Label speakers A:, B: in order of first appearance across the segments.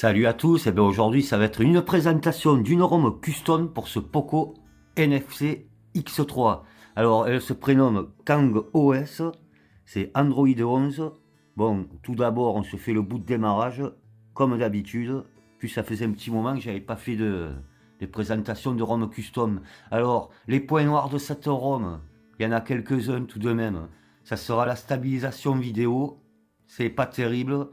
A: Salut à tous, et bien aujourd'hui ça va être une présentation d'une ROM custom pour ce Poco NFC X3. Alors elle se prénomme Kang OS, c'est Android 11. Bon, tout d'abord on se fait le bout de démarrage, comme d'habitude, puis ça faisait un petit moment que j'avais pas fait de présentation de ROM custom. Alors, les points noirs de cette ROM, il y en a quelques-uns tout de même. Ça sera la stabilisation vidéo, c'est pas terrible.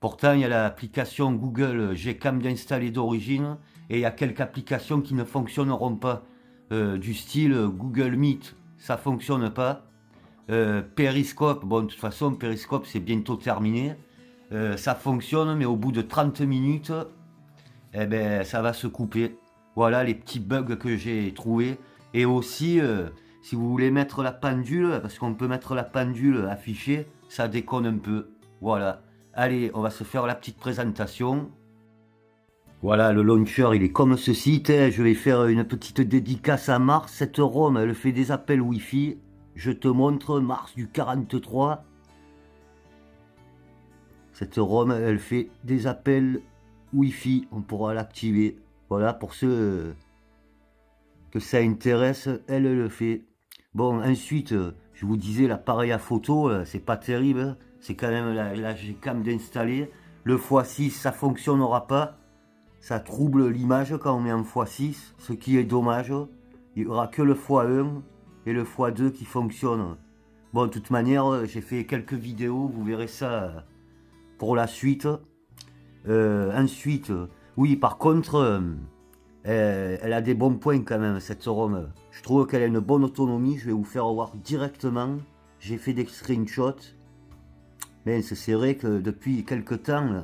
A: Pourtant, il y a l'application Google Gcam d'installer d'origine et il y a quelques applications qui ne fonctionneront pas. Du style Google Meet, ça fonctionne pas. Periscope, bon, de toute façon, Periscope c'est bientôt terminé. Ça fonctionne, mais au bout de 30 minutes, eh ben, ça va se couper. Voilà les petits bugs que j'ai trouvés. Et aussi, si vous voulez mettre la pendule, parce qu'on peut mettre la pendule affichée, ça déconne un peu. Voilà. Allez, on va se faire la petite présentation. Voilà, le launcher, il est comme ceci. Je vais faire une petite dédicace à Mars. Cette ROM, elle fait des appels Wi-Fi. Je te montre Mars du 43. Cette ROM, elle fait des appels Wi-Fi. On pourra l'activer. Voilà, pour ceux que ça intéresse, elle le fait. Bon, ensuite, je vous disais, l'appareil à photo, c'est pas terrible. C'est quand même la Gcam d'installer. Le x6, ça fonctionnera pas. Ça trouble l'image quand on met en x6, ce qui est dommage. Il n'y aura que le x1 et le x2 qui fonctionnent. Bon, de toute manière, j'ai fait quelques vidéos, vous verrez ça pour la suite. Ensuite, oui, par contre, elle a des bons points quand même, cette ROM. Je trouve qu'elle a une bonne autonomie. Je vais vous faire voir directement. J'ai fait des screenshots. Mais c'est vrai que depuis quelques temps,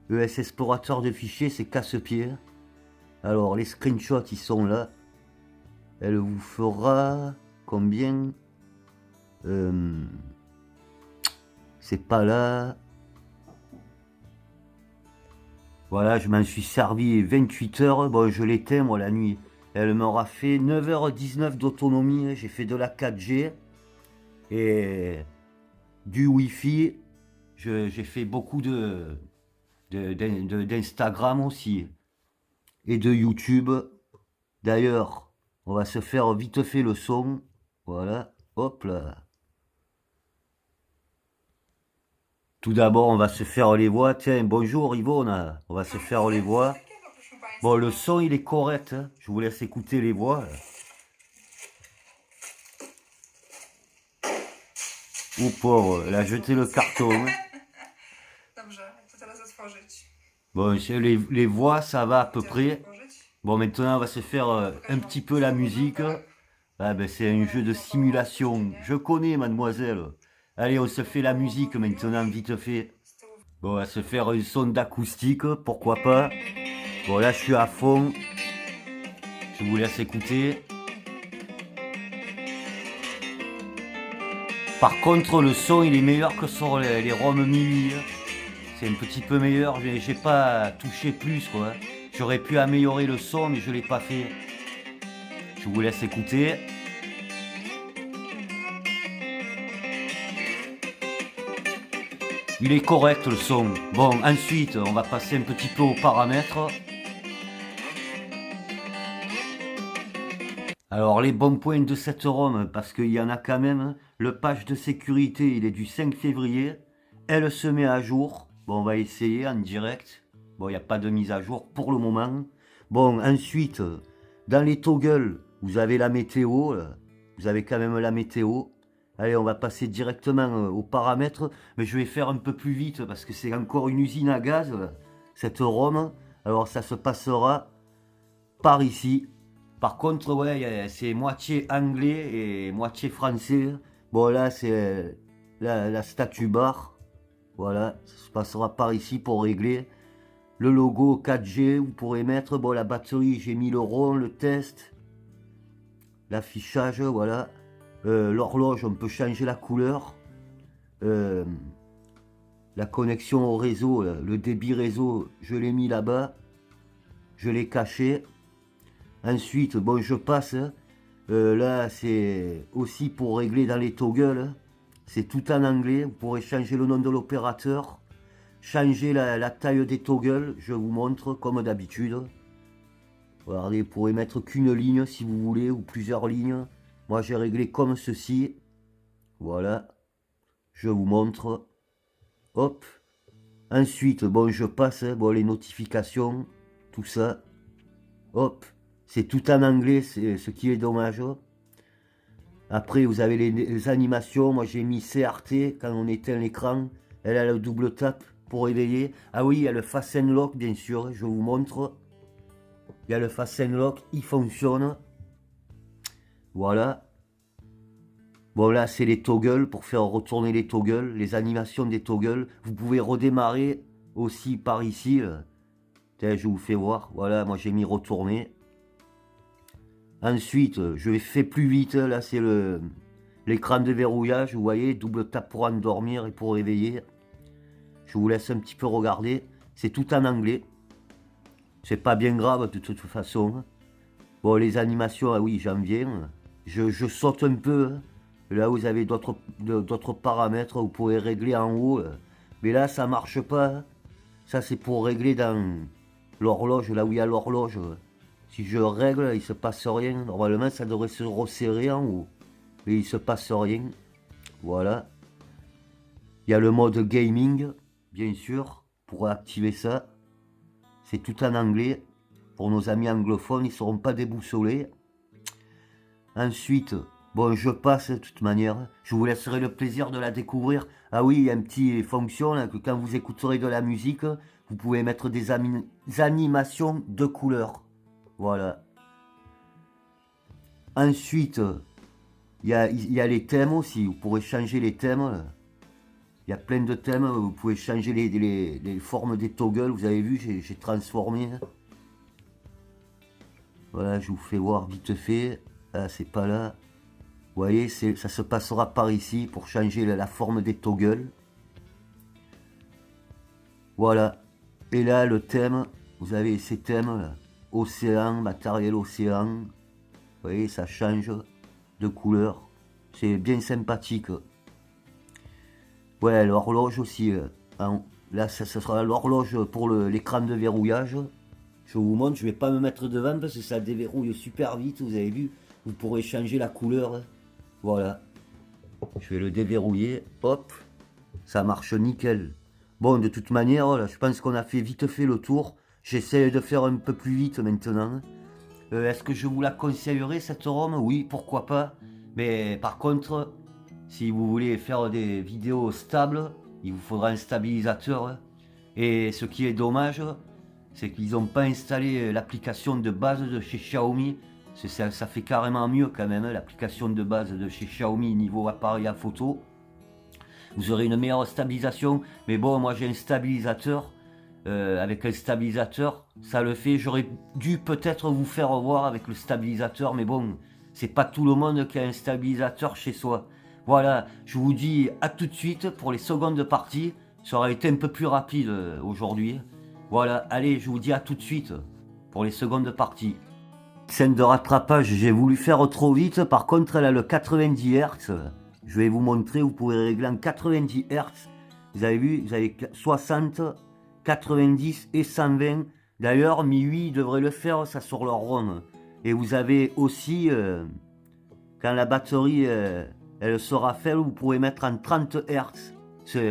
A: ES Explorateur de fichiers, c'est casse-pied. Alors, les screenshots, ils sont là. Elle vous fera combien c'est pas là. Voilà, je m'en suis servi 28 heures. Bon, je l'éteins, moi, la nuit. Elle m'aura fait 9h19 d'autonomie. J'ai fait de la 4G et du Wi-Fi. J'ai fait beaucoup d'Instagram aussi et de YouTube. D'ailleurs, on va se faire vite fait le son. Voilà, hop là. Tout d'abord, on va se faire les voix. Tiens, bonjour Yvonne, on va se faire les voix. Bon, le son, il est correct, hein. Je vous laisse écouter les voix. Oh pauvre, elle a jeté le carton. Hein. Bon, les voix, ça va à peu près. Bon, maintenant, on va se faire un petit peu la musique. Ah ben, c'est un jeu de simulation. Je connais, mademoiselle. Allez, on se fait la musique maintenant, vite fait. Bon, on va se faire une sonde d'acoustique, pourquoi pas. Bon, là, je suis à fond. Je vous laisse écouter. Par contre, le son, il est meilleur que sur les ROM mini. C'est un petit peu meilleur. J'ai pas touché plus, quoi. J'aurais pu améliorer le son, mais je l'ai pas fait. Je vous laisse écouter. Il est correct le son. Bon, ensuite, on va passer un petit peu aux paramètres. Alors, les bons points de cette ROM, parce qu'il y en a quand même. Le patch de sécurité, il est du 5 février. Elle se met à jour. Bon, on va essayer en direct. Bon, il n'y a pas de mise à jour pour le moment. Bon, ensuite, dans les toggles, vous avez la météo. Vous avez quand même la météo. Allez, on va passer directement aux paramètres, mais je vais faire un peu plus vite parce que c'est encore une usine à gaz, cette ROM. Alors ça se passera par ici. Par contre, ouais, c'est moitié anglais et moitié français. Bon, là, c'est la statue bar. Voilà, ça se passera par ici pour régler. Le logo 4G, vous pourrez mettre. Bon, la batterie, j'ai mis le rond, le test. L'affichage, voilà. L'horloge, on peut changer la couleur. La connexion au réseau, le débit réseau, je l'ai mis là-bas. Je l'ai caché. Ensuite, bon, je passe. Là, c'est aussi pour régler dans les toggles. C'est tout en anglais. Vous pourrez changer le nom de l'opérateur. changer la taille des toggles, je vous montre comme d'habitude. Regardez, vous pourrez mettre qu'une ligne si vous voulez, ou plusieurs lignes. Moi j'ai réglé comme ceci. Voilà, je vous montre. Hop. Ensuite, bon, je passe, bon, les notifications, tout ça. Hop, c'est tout en anglais, c'est ce qui est dommage. Après, vous avez les animations. Moi, j'ai mis CRT quand on éteint l'écran. Elle a le double tap pour réveiller. Ah oui, il y a le Fasten Lock, bien sûr, je vous montre. Il y a le Fasten Lock, il fonctionne. Voilà. Bon, là, c'est les toggles pour faire retourner les toggles, les animations des toggles. Vous pouvez redémarrer aussi par ici. Tiens, je vous fais voir. Voilà, moi, j'ai mis retourner. Ensuite, je fais plus vite. Là, c'est l'écran de verrouillage. Vous voyez, double tap pour endormir et pour réveiller. Je vous laisse un petit peu regarder. C'est tout en anglais. C'est pas bien grave de toute façon. Bon, les animations, ah oui, j'en viens. Je saute un peu. Là, vous avez d'autres paramètres. Vous pouvez régler en haut. Mais là, ça marche pas. Ça, c'est pour régler dans l'horloge, là où il y a l'horloge. Si je règle, il se passe rien. Normalement, ça devrait se resserrer en haut. Mais il se passe rien. Voilà. Il y a le mode gaming, bien sûr, pour activer ça. C'est tout en anglais. Pour nos amis anglophones, ils ne seront pas déboussolés. Ensuite, bon, je passe de toute manière. Je vous laisserai le plaisir de la découvrir. Ah oui, il y a une petite fonction là, que quand vous écouterez de la musique, vous pouvez mettre des animations de couleurs. Voilà. Ensuite, il y a les thèmes aussi. Vous pourrez changer les thèmes. Il y a plein de thèmes. Vous pouvez changer les formes des toggles. Vous avez vu, j'ai transformé. Voilà, je vous fais voir vite fait. Ah, c'est pas là. Vous voyez, ça se passera par ici pour changer la forme des toggles. Voilà. Et là, le thème, vous avez ces thèmes là. Océan, matériel océan. Vous voyez, ça change de couleur. C'est bien sympathique. Ouais, l'horloge aussi. Là, ça sera l'horloge pour l'écran de verrouillage. Je vous montre, je ne vais pas me mettre devant parce que ça déverrouille super vite. Vous avez vu, vous pourrez changer la couleur. Voilà. Je vais le déverrouiller. Hop. Ça marche nickel. Bon, de toute manière, là, je pense qu'on a fait vite fait le tour. J'essaie de faire un peu plus vite maintenant. Est-ce que je vous la conseillerais cette ROM? Oui, pourquoi pas. Mais par contre, si vous voulez faire des vidéos stables, il vous faudra un stabilisateur. Et ce qui est dommage, c'est qu'ils n'ont pas installé l'application de base de chez Xiaomi. Ça fait carrément mieux quand même, l'application de base de chez Xiaomi niveau appareil à photo. Vous aurez une meilleure stabilisation. Mais bon, moi j'ai un stabilisateur. Avec un stabilisateur, ça le fait. J'aurais dû peut-être vous faire voir avec le stabilisateur, mais bon, c'est pas tout le monde qui a un stabilisateur chez soi. Voilà, je vous dis à tout de suite pour les secondes parties. Ça aurait été un peu plus rapide aujourd'hui. Voilà, allez, je vous dis à tout de suite pour les secondes parties. Scène de rattrapage, j'ai voulu faire trop vite. Par contre, elle a le 90 Hz. Je vais vous montrer, vous pouvez régler en 90 Hz. Vous avez vu, vous avez 60, 90 et 120. D'ailleurs, MIUI devrait le faire, ça sur leur ROM. Et vous avez aussi, quand la batterie elle sera faible, vous pourrez mettre en 30 Hz.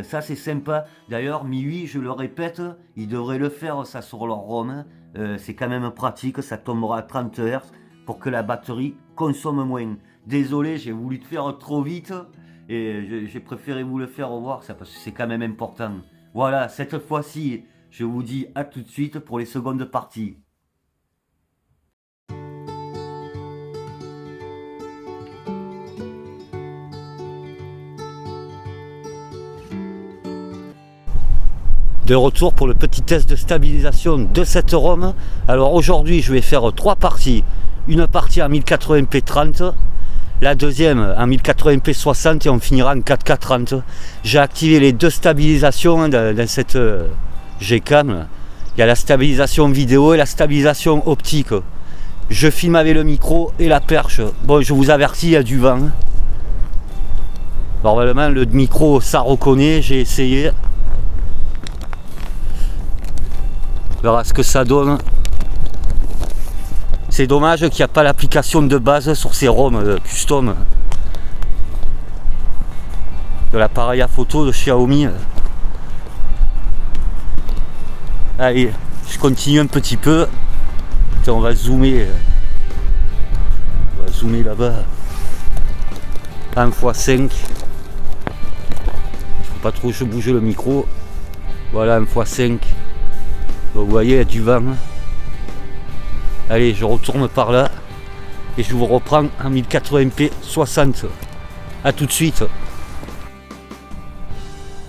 A: Ça, c'est sympa. D'ailleurs, MIUI, je le répète, ils devraient le faire, ça sur leur ROM. C'est quand même pratique, ça tombera à 30 Hz pour que la batterie consomme moins. Désolé, j'ai voulu te faire trop vite et j'ai préféré vous le faire voir, ça, parce que c'est quand même important. Voilà, cette fois-ci, je vous dis à tout de suite pour les secondes parties. De retour pour le petit test de stabilisation de cette ROM. Alors aujourd'hui, je vais faire 3 parties. Une partie en 1080p 30. La deuxième en 1080p 60 et on finira en 4K 30. J'ai activé les 2 stabilisations dans cette Gcam. Il y a la stabilisation vidéo et la stabilisation optique. Je filme avec le micro et la perche. Bon, je vous avertis, il y a du vent. Normalement, le micro, ça reconnaît, j'ai essayé. On verra ce que ça donne. C'est dommage qu'il n'y a pas l'application de base sur ces ROM custom de l'appareil à photo de Xiaomi. Allez, je continue un petit peu. Tiens, on va zoomer. On va zoomer là-bas. 1x5. Faut pas trop je bouger le micro. Voilà, 1x5. Vous voyez, il y a du vent. Allez, je retourne par là. Et je vous reprends en 1080p 60. A tout de suite.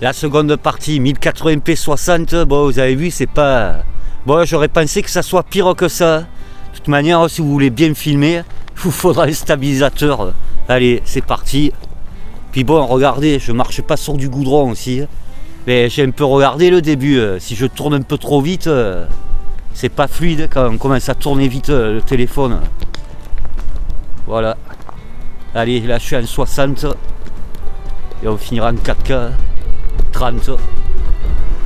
A: La seconde partie, 1080p 60. Bon, vous avez vu, c'est pas... Bon, j'aurais pensé que ça soit pire que ça. De toute manière, si vous voulez bien filmer, il vous faudra un stabilisateur. Allez, c'est parti. Puis bon, regardez, je marche pas sur du goudron aussi. Mais j'ai un peu regardé le début. Si je tourne un peu trop vite, c'est pas fluide quand on commence à tourner vite le téléphone. Voilà. Allez, là je suis en 60. Et on finira en 4K. 30.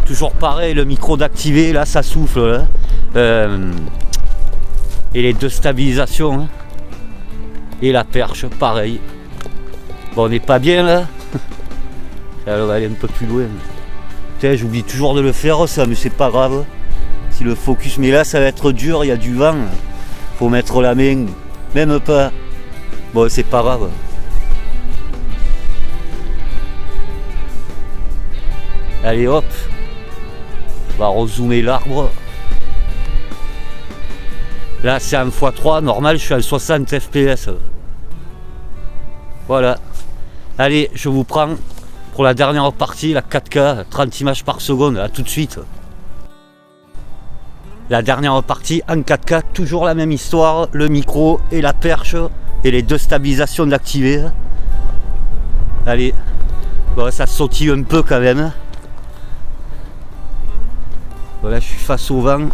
A: Toujours pareil, le micro d'activer, là ça souffle. Là. Et les deux stabilisations. Hein. Et la perche, pareil. Bon, on n'est pas bien là. Alors, on va aller un peu plus loin. Putain, j'oublie toujours de le faire ça, mais c'est pas grave. Si le focus, mais là ça va être dur, il y a du vent. Faut mettre la main, même pas. Bon, c'est pas grave. Allez hop. On va rezoomer l'arbre. Là c'est en x3, normal, je suis à 60 fps. Voilà. Allez, je vous prends pour la dernière partie, la 4K, 30 images par seconde, à tout de suite. La dernière partie en 4K, toujours la même histoire, le micro et la perche et les deux stabilisations d'activer. Allez, bon, ça sautille un peu quand même. Voilà, je suis face au vent.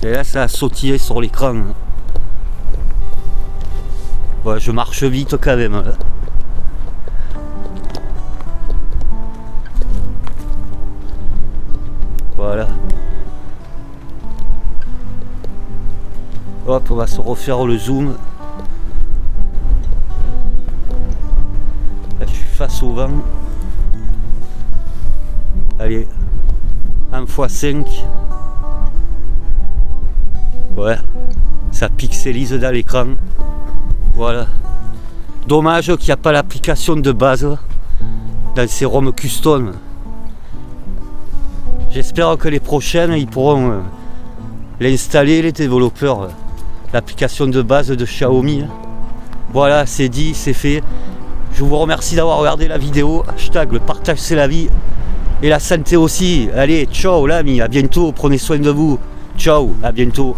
A: Et là, ça a sautillé sur l'écran. Ouais, je marche vite quand même. Voilà. Hop, on va se refaire le zoom. Là, je suis face au vent. Allez, 1x5. Ouais, ça pixelise dans l'écran. Voilà. Dommage qu'il n'y a pas l'application de base dans ces ROM custom. J'espère que les prochaines, ils pourront l'installer, les développeurs. L'application de base de Xiaomi. Voilà, c'est dit, c'est fait. Je vous remercie d'avoir regardé la vidéo. Hashtag le partage c'est la vie. Et la santé aussi. Allez, ciao l'ami, à bientôt. Prenez soin de vous. Ciao, à bientôt.